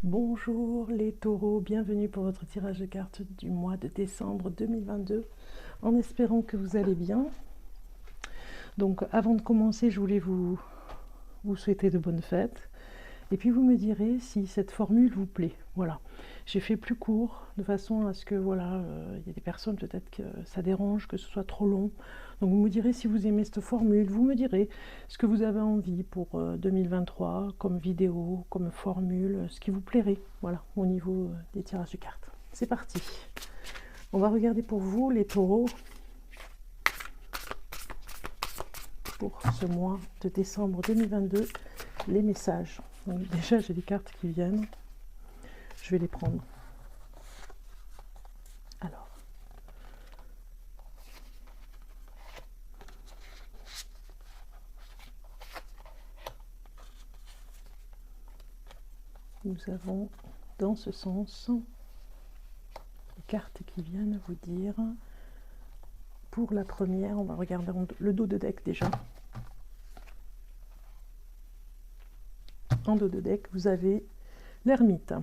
Bonjour les taureaux, bienvenue pour votre tirage de cartes du mois de décembre 2022, en espérant que vous allez bien. Donc avant de commencer, je voulais vous souhaiter de bonnes fêtes, et puis vous me direz si cette formule vous plaît. Voilà, j'ai fait plus court, de façon à ce que, voilà, il y a des personnes peut-être que ça dérange, que ce soit trop long. Donc vous me direz si vous aimez cette formule, vous me direz ce que vous avez envie pour 2023, comme vidéo, comme formule, ce qui vous plairait, voilà, au niveau des tirages de cartes. C'est parti. On va regarder pour vous, les taureaux, pour ce mois de décembre 2022, les messages. Donc déjà, j'ai des cartes qui viennent. Je vais les prendre. Alors, nous avons dans ce sens les cartes qui viennent vous dire. Pour la première, on va regarder le dos de deck déjà. En dos de deck, vous avez l'ermite.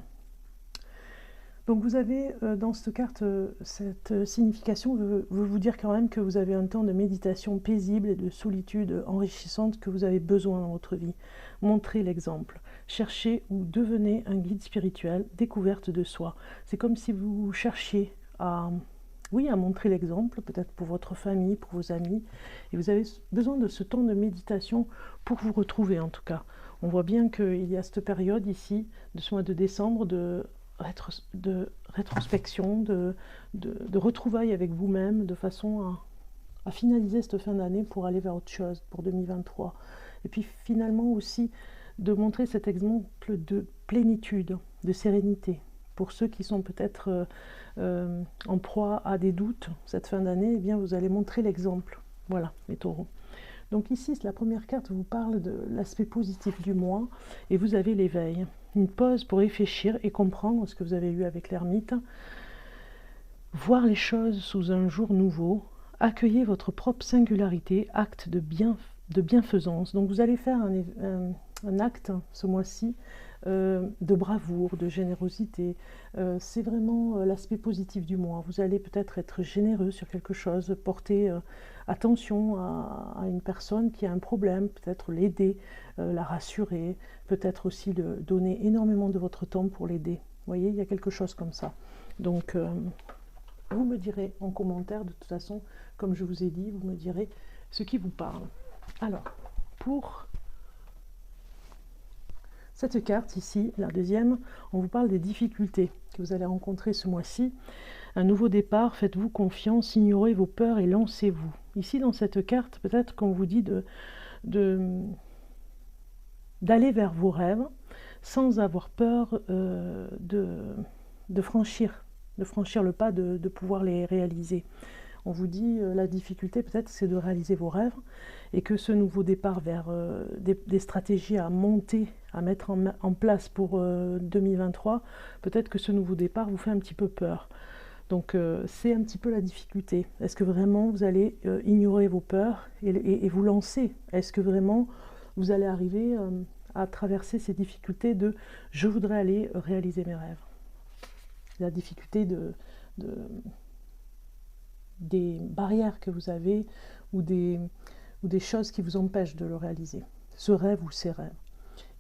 Donc vous avez dans cette carte, cette signification veut vous dire quand même que vous avez un temps de méditation paisible et de solitude enrichissante que vous avez besoin dans votre vie. Montrez l'exemple. Cherchez ou devenez un guide spirituel, découverte de soi. C'est comme si vous cherchiez à montrer l'exemple, peut-être pour votre famille, pour vos amis. Et vous avez besoin de ce temps de méditation pour vous retrouver en tout cas. On voit bien qu'il y a cette période ici, de ce mois de décembre, de rétrospection, de retrouvailles avec vous-même, de façon à finaliser cette fin d'année pour aller vers autre chose, pour 2023. Et puis finalement aussi de montrer cet exemple de plénitude, de sérénité. Pour ceux qui sont peut-être en proie à des doutes cette fin d'année, eh bien vous allez montrer l'exemple. Voilà, les taureaux. Donc ici, la première carte vous parle de l'aspect positif du mois, et vous avez l'éveil. Une pause pour réfléchir et comprendre ce que vous avez eu avec l'ermite. Voir les choses sous un jour nouveau. Accueillez votre propre singularité, acte de bienfaisance. Donc vous allez faire un acte ce mois-ci de bravoure, de générosité. C'est vraiment l'aspect positif du mois. Vous allez peut-être être généreux sur quelque chose, porter attention à une personne qui a un problème, peut-être l'aider, la rassurer, peut-être aussi donner énormément de votre temps pour l'aider. Vous voyez, il y a quelque chose comme ça. Donc, vous me direz en commentaire, de toute façon, comme je vous ai dit, vous me direz ce qui vous parle. Alors, pour cette carte ici, la deuxième, on vous parle des difficultés que vous allez rencontrer ce mois-ci. Un nouveau départ, faites-vous confiance, ignorez vos peurs et lancez-vous. Ici, dans cette carte, peut-être qu'on vous dit d'aller vers vos rêves sans avoir peur de franchir le pas, de pouvoir les réaliser. On vous dit la difficulté peut-être c'est de réaliser vos rêves, et que ce nouveau départ vers des stratégies à monter, à mettre en place pour 2023, peut-être que ce nouveau départ vous fait un petit peu peur. Donc c'est un petit peu la difficulté. Est-ce que vraiment vous allez ignorer vos peurs et vous lancer? Est-ce que vraiment vous allez arriver à traverser ces difficultés de « je voudrais aller réaliser mes rêves ». La difficulté des barrières que vous avez ou des choses qui vous empêchent de le réaliser, ce rêve ou ces rêves.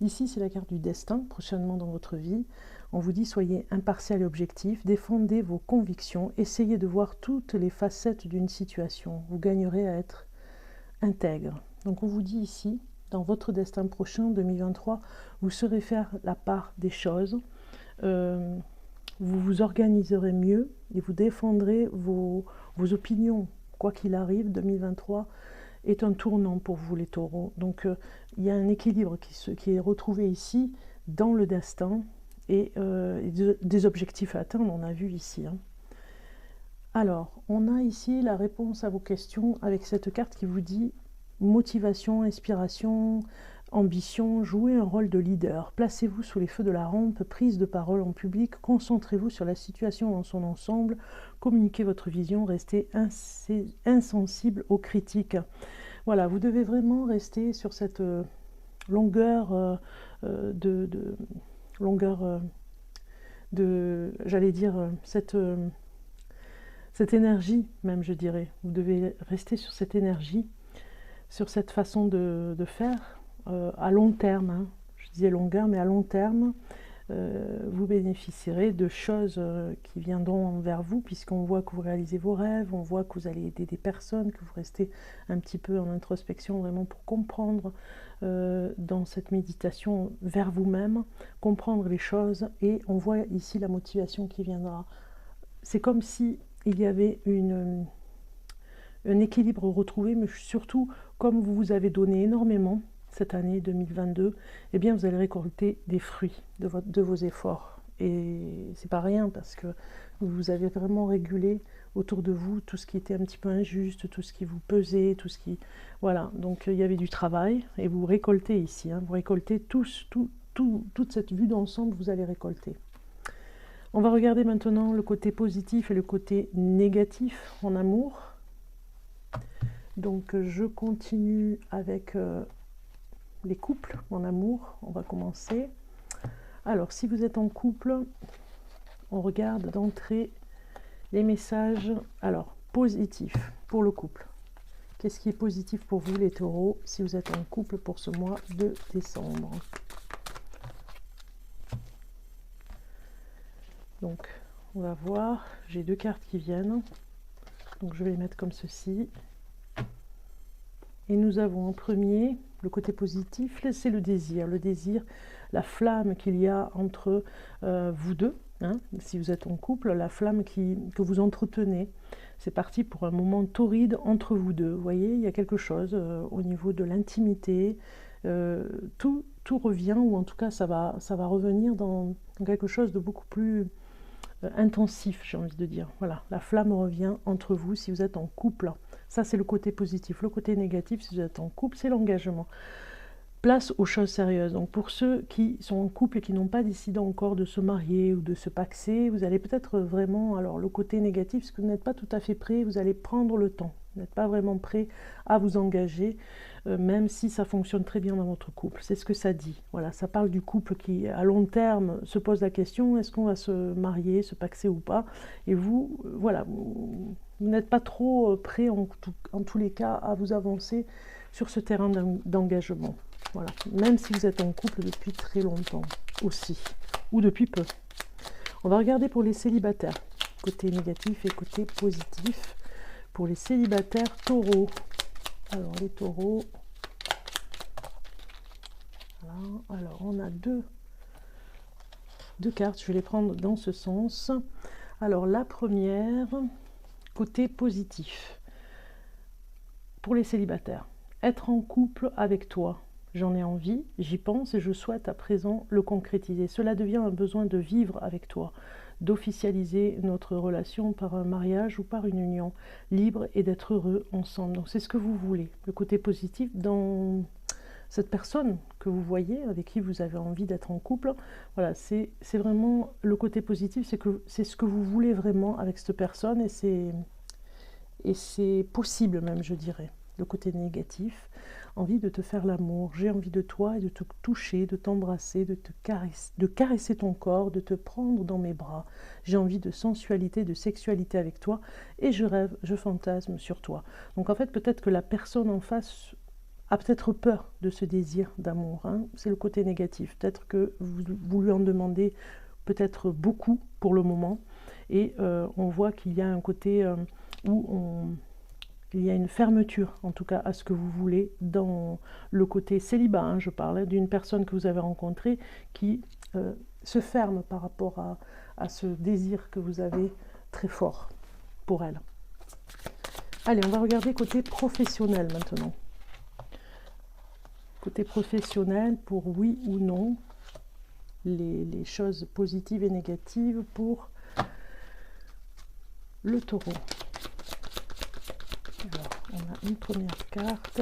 Ici, c'est la carte du destin, prochainement dans votre vie. On vous dit, soyez impartial et objectif, défendez vos convictions, essayez de voir toutes les facettes d'une situation. Vous gagnerez à être intègre. Donc on vous dit ici, dans votre destin prochain, 2023, vous saurez faire la part des choses, vous vous organiserez mieux et vous défendrez vos opinions. Quoi qu'il arrive, 2023 est un tournant pour vous les taureaux. Donc il y a un équilibre qui est retrouvé ici dans le destin et des objectifs à atteindre, on a vu ici. Alors, on a ici la réponse à vos questions avec cette carte qui vous dit motivation, inspiration, ambition, jouez un rôle de leader, placez-vous sous les feux de la rampe, prise de parole en public, concentrez-vous sur la situation dans son ensemble, communiquez votre vision, restez insensible aux critiques. Voilà, vous devez vraiment rester sur cette longueur j'allais dire, cette énergie même, je dirais. Vous devez rester sur cette énergie, sur cette façon de faire, à long terme, hein. Je disais longueur, mais à long terme, vous bénéficierez de choses qui viendront vers vous, puisqu'on voit que vous réalisez vos rêves, on voit que vous allez aider des personnes, que vous restez un petit peu en introspection, vraiment pour comprendre dans cette méditation vers vous-même, comprendre les choses, et on voit ici la motivation qui viendra. C'est comme si il y avait un équilibre retrouvé, mais surtout, comme vous vous avez donné énormément cette année 2022, eh bien vous allez récolter des fruits de vos efforts. Et c'est pas rien, parce que vous avez vraiment régulé autour de vous tout ce qui était un petit peu injuste, tout ce qui vous pesait, tout ce qui... Voilà, donc il y avait du travail, et vous récoltez ici, hein, vous récoltez toute cette vue d'ensemble, vous allez récolter. On va regarder maintenant le côté positif et le côté négatif en amour. Donc je continue avec les couples en amour. On va commencer. Alors si vous êtes en couple, on regarde d'entrée les messages. Alors positif pour le couple. Qu'est-ce qui est positif pour vous les taureaux si vous êtes en couple pour ce mois de décembre? Donc on va voir, j'ai deux cartes qui viennent, donc je vais les mettre comme ceci. Et nous avons en premier, le côté positif, c'est le désir, la flamme qu'il y a entre vous deux, hein, si vous êtes en couple, la flamme que vous entretenez. C'est parti pour un moment torride entre vous deux. Vous voyez, il y a quelque chose au niveau de l'intimité, tout revient, ou en tout cas ça va revenir dans quelque chose de beaucoup plus intensif, j'ai envie de dire. Voilà, la flamme revient entre vous si vous êtes en couple. Ça, c'est le côté positif. Le côté négatif, si vous êtes en couple, c'est l'engagement. Place aux choses sérieuses. Donc, pour ceux qui sont en couple et qui n'ont pas décidé encore de se marier ou de se paxer, vous allez peut-être vraiment... Alors, le côté négatif, c'est que vous n'êtes pas tout à fait prêt, vous allez prendre le temps. Vous n'êtes pas vraiment prêt à vous engager, même si ça fonctionne très bien dans votre couple. C'est ce que ça dit. Voilà, ça parle du couple qui, à long terme, se pose la question, est-ce qu'on va se marier, se paxer ou pas? Et vous, voilà, vous n'êtes pas trop prêt, en tous les cas, à vous avancer sur ce terrain d'engagement. Voilà, même si vous êtes en couple depuis très longtemps aussi, ou depuis peu. On va regarder pour les célibataires, côté négatif et côté positif. Pour les célibataires taureaux. Alors les taureaux, voilà. Alors on a deux cartes, je vais les prendre dans ce sens. Alors la première, côté positif. Pour les célibataires, être en couple avec toi. J'en ai envie, j'y pense et je souhaite à présent le concrétiser. Cela devient un besoin de vivre avec toi, d'officialiser notre relation par un mariage ou par une union libre et d'être heureux ensemble. Donc c'est ce que vous voulez. Le côté positif dans cette personne que vous voyez, avec qui vous avez envie d'être en couple, voilà, c'est vraiment le côté positif, c'est que c'est ce que vous voulez vraiment avec cette personne, et c'est possible même, je dirais. Le côté négatif, envie de te faire l'amour, j'ai envie de toi et de te toucher, de t'embrasser, de caresser ton corps, de te prendre dans mes bras. J'ai envie de sensualité, de sexualité avec toi, et je rêve, je fantasme sur toi. Donc en fait, peut-être que la personne en face a peut-être peur de ce désir d'amour, hein. C'est le côté négatif. Peut-être que vous lui en demandez peut-être beaucoup pour le moment, et on voit qu'il y a un côté où il y a une fermeture, en tout cas, à ce que vous voulez dans le côté célibat, hein, je parle d'une personne que vous avez rencontrée qui se ferme par rapport à ce désir que vous avez très fort pour elle. Allez, on va regarder côté professionnel maintenant. Côté professionnel, pour oui ou non, les choses positives et négatives pour le taureau. Alors, on a une première carte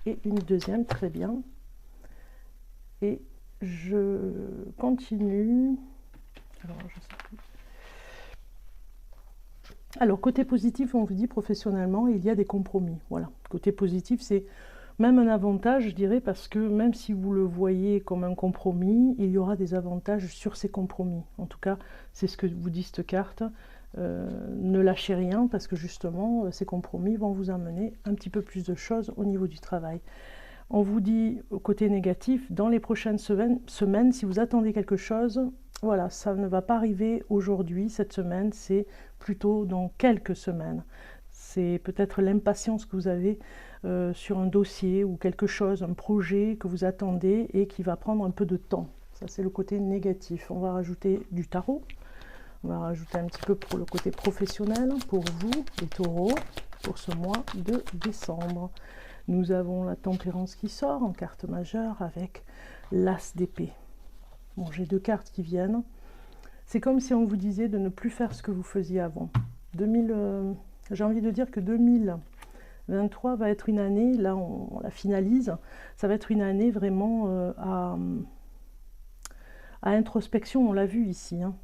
et une deuxième, très bien. Et je continue. Alors, je sais plus. Alors, côté positif, on vous dit professionnellement, il y a des compromis. Voilà. Côté positif, c'est Même un avantage, je dirais, parce que même si vous le voyez comme un compromis, il y aura des avantages sur ces compromis. En tout cas, c'est ce que vous dit cette carte. Ne lâchez rien parce que justement, ces compromis vont vous amener un petit peu plus de choses au niveau du travail. On vous dit, au côté négatif, dans les prochaines semaines, si vous attendez quelque chose, voilà, ça ne va pas arriver aujourd'hui, cette semaine, c'est plutôt dans quelques semaines. C'est peut-être l'impatience que vous avez sur un dossier ou quelque chose, un projet que vous attendez et qui va prendre un peu de temps. Ça, c'est le côté négatif. On va rajouter du tarot. On va rajouter un petit peu pour le côté professionnel, pour vous, les taureaux, pour ce mois de décembre. Nous avons la tempérance qui sort en carte majeure avec l'as d'épée. Bon, j'ai deux cartes qui viennent. C'est comme si on vous disait de ne plus faire ce que vous faisiez avant. J'ai envie de dire que 2023 va être une année, là on la finalise, ça va être une année vraiment à introspection, on l'a vu ici, hein,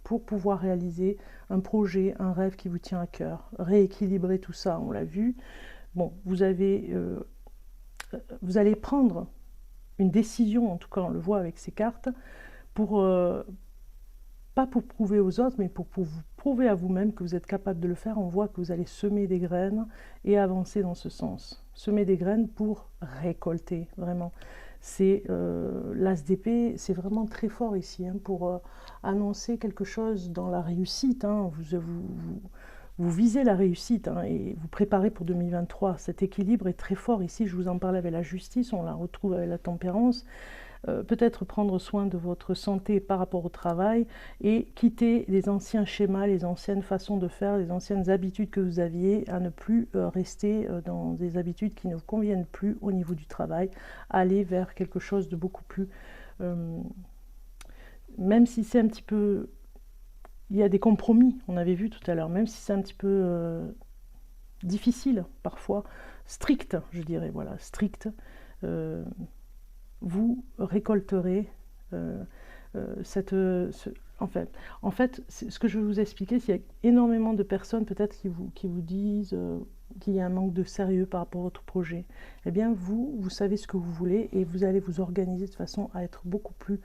pour pouvoir réaliser un projet, un rêve qui vous tient à cœur, rééquilibrer tout ça, on l'a vu. Bon, vous allez prendre une décision, en tout cas on le voit avec ces cartes, pas pour prouver aux autres, mais pour vous prouver à vous-même que vous êtes capable de le faire. On voit que vous allez semer des graines et avancer dans ce sens. Semer des graines pour récolter, vraiment. C'est l'as d'épée, c'est vraiment très fort ici, hein, pour annoncer quelque chose dans la réussite. Hein. Vous visez la réussite, hein, et vous préparez pour 2023. Cet équilibre est très fort ici. Je vous en parlais avec la justice, on la retrouve avec la tempérance. Peut-être prendre soin de votre santé par rapport au travail et quitter les anciens schémas, les anciennes façons de faire, les anciennes habitudes que vous aviez, à ne plus rester dans des habitudes qui ne vous conviennent plus au niveau du travail, aller vers quelque chose de beaucoup plus... même si c'est un petit peu... Il y a des compromis, on avait vu tout à l'heure, même si c'est un petit peu difficile parfois, strict, je dirais, voilà, strict, vous récolterez en fait, ce que je vais vous expliquer, c'est qu'il y a énormément de personnes peut-être qui vous disent qu'il y a un manque de sérieux par rapport à votre projet. Eh bien, vous savez ce que vous voulez et vous allez vous organiser de façon à être beaucoup plus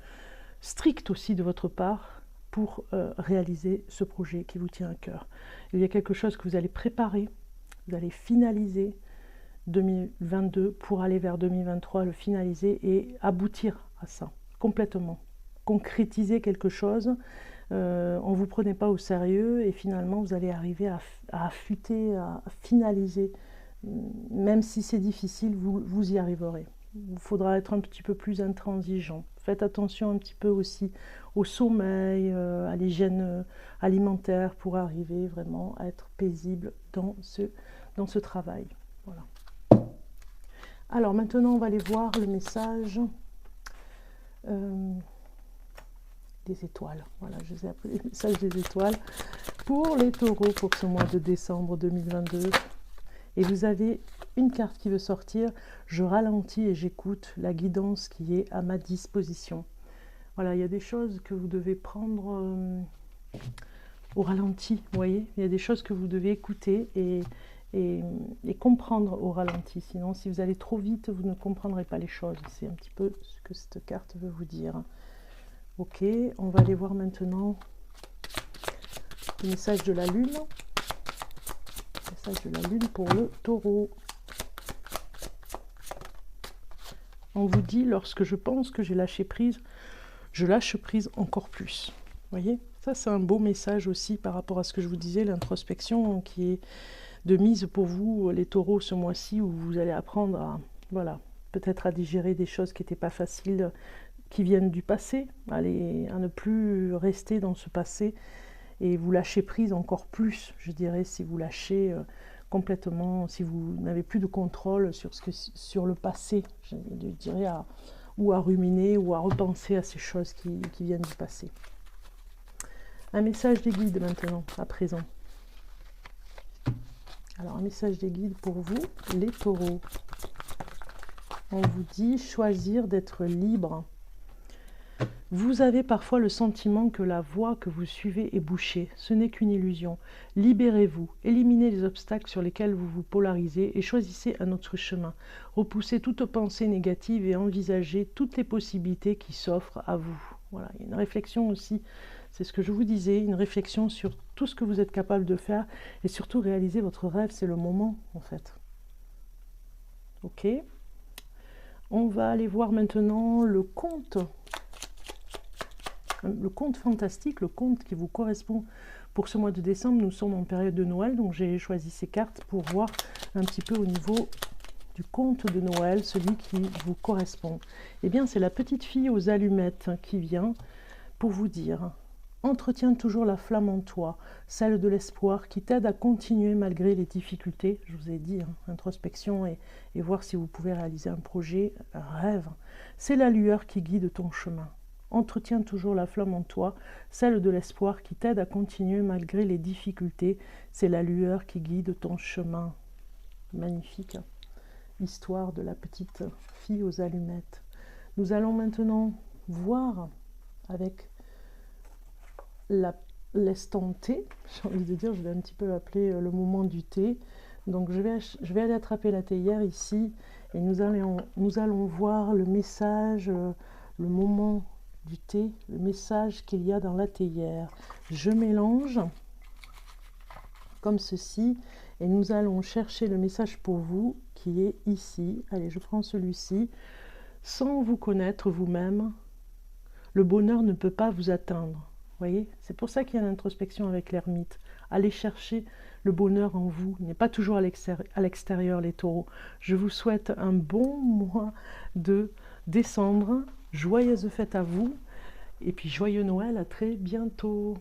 strict aussi de votre part pour réaliser ce projet qui vous tient à cœur. Il y a quelque chose que vous allez préparer, vous allez finaliser 2022 pour aller vers 2023, le finaliser et aboutir à ça complètement, concrétiser quelque chose. On ne vous prenait pas au sérieux et finalement vous allez arriver à affûter, à finaliser. Même si c'est difficile, vous y arriverez. Il faudra être un petit peu plus intransigeant. Faites attention un petit peu aussi au sommeil, à l'hygiène alimentaire pour arriver vraiment à être paisible dans ce travail. Voilà. Alors maintenant, on va aller voir le message des étoiles. Voilà, je vous ai appelé le message des étoiles pour les taureaux pour ce mois de décembre 2022. Et vous avez une carte qui veut sortir. Je ralentis et j'écoute la guidance qui est à ma disposition. Voilà, il y a des choses que vous devez prendre au ralenti, vous voyez. Il y a des choses que vous devez écouter et comprendre au ralenti. Sinon, si vous allez trop vite, vous ne comprendrez pas les choses. C'est un petit peu ce que cette carte veut vous dire. Ok, on va aller voir maintenant le message de la Lune. Le message de la Lune pour le taureau. On vous dit, lorsque je pense que j'ai lâché prise, je lâche prise encore plus. Vous voyez, ça c'est un beau message aussi par rapport à ce que je vous disais, l'introspection qui est de mise pour vous, les taureaux, ce mois-ci, où vous allez apprendre à, voilà, peut-être à digérer des choses qui n'étaient pas faciles, qui viennent du passé, à ne plus rester dans ce passé, et vous lâchez prise encore plus, je dirais, si vous lâchez complètement, si vous n'avez plus de contrôle sur le passé, je dirais, ou à ruminer, ou à repenser à ces choses qui viennent du passé. Un message des guides maintenant, à présent. Alors, un message des guides pour vous, les taureaux. On vous dit choisir d'être libre. Vous avez parfois le sentiment que la voie que vous suivez est bouchée. Ce n'est qu'une illusion. Libérez-vous, éliminez les obstacles sur lesquels vous vous polarisez et choisissez un autre chemin. Repoussez toute pensée négative et envisagez toutes les possibilités qui s'offrent à vous. Voilà, il y a une réflexion aussi, c'est ce que je vous disais, une réflexion sur tout ce que vous êtes capable de faire et surtout réaliser votre rêve, c'est le moment en fait. Ok. On va aller voir maintenant le conte fantastique, le conte qui vous correspond pour ce mois de décembre. Nous sommes en période de Noël, donc j'ai choisi ces cartes pour voir un petit peu au niveau du conte de Noël, celui qui vous correspond. Eh bien, c'est la petite fille aux allumettes qui vient pour vous dire: entretiens toujours la flamme en toi, celle de l'espoir qui t'aide à continuer malgré les difficultés. Je vous ai dit, introspection et voir si vous pouvez réaliser un projet, un rêve. C'est la lueur qui guide ton chemin. Entretiens toujours la flamme en toi, celle de l'espoir qui t'aide à continuer malgré les difficultés. C'est la lueur qui guide ton chemin. Magnifique histoire de la petite fille aux allumettes. Nous allons maintenant voir avec l'instant T, j'ai envie de dire, je vais un petit peu l'appeler le moment du thé. Donc je vais aller attraper la théière ici et nous allons voir le message, le moment du thé, le message qu'il y a dans la théière. Je mélange comme ceci et nous allons chercher le message pour vous qui est ici. Allez, je prends celui-ci. Sans vous connaître vous-même, le bonheur ne peut pas vous atteindre. Vous voyez, c'est pour ça qu'il y a l'introspection avec l'ermite. Allez chercher le bonheur en vous, il n'est pas toujours à l'extérieur, les taureaux. Je vous souhaite un bon mois de décembre. Joyeuses fêtes à vous et puis joyeux Noël, à très bientôt.